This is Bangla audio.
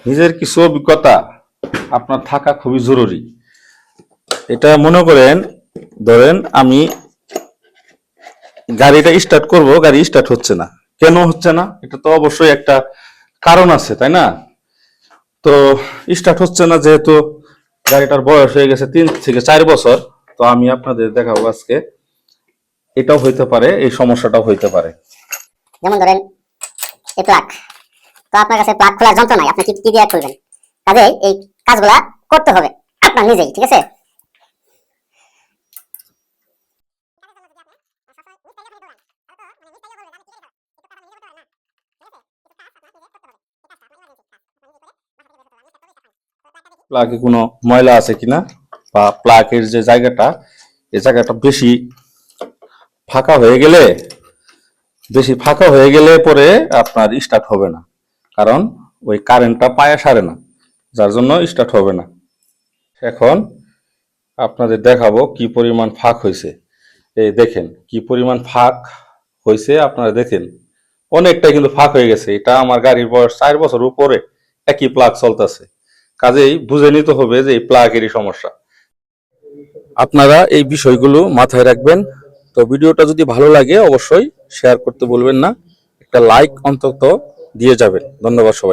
নিজের কিছু অভিজ্ঞতা আপনার থাকা খুবই জরুরি। এটা মনে করেন, ধরেন আমি গাড়িটা স্টার্ট করব, গাড়ি স্টার্ট হচ্ছে না, কেন হচ্ছে না? এটা তো অবশ্যই একটা কারণ আছে, তাই না? তো স্টার্ট হচ্ছে না যেহেতু গাড়িটার বয়স হয়ে গেছে 3 থেকে 4 বছর। তো আমি আপনাদের দেখাবো আজকে, এটাও হইতে পারে, এই সমস্যাটাও হইতে পারে। যেমন ধরেন এই প্লাগ, তো আপনার কাছে প্লাগ খোলার যন্ত্র নাই, আপনি কি দিয়ে খুলবেন? কাজে এই কাজগুলা করতে হবে আপনার নিজেই, ঠিক আছে? প্লাগে কোনো ময়লা আছে কিনা, বা প্লাগের যে জায়গাটা, এই জায়গাটা বেশি ফাঁকা হয়ে গেলে পরে আপনার স্টার্ট হবে না, কারণ ওই কারেন্টটা পায়ে সারে না, যার জন্য স্টার্ট হবে না। এখন আপনাদের দেখাবো কি পরিমাণ ফাঁক হয়েছে। এই দেখেন কি পরিমাণ ফাঁক হয়েছে, আপনারা দেখেন অনেকটাই কিন্তু ফাঁক হয়ে গেছে। এটা আমার গাড়ির বয়স 4 বছর উপরে, একই প্লাগ চলতেছে। কাজেই বুঝে নিতে হবে যে এই প্লাগেরই সমস্যা। আপনারা এই বিষয়গুলো মাথায় রাখবেন। তো ভিডিওটা যদি ভালো লাগে অবশ্যই শেয়ার করতে ভুলবেন না, একটা লাইক অন্তত দিয়ে যাবেন। ধন্যবাদ সবাই।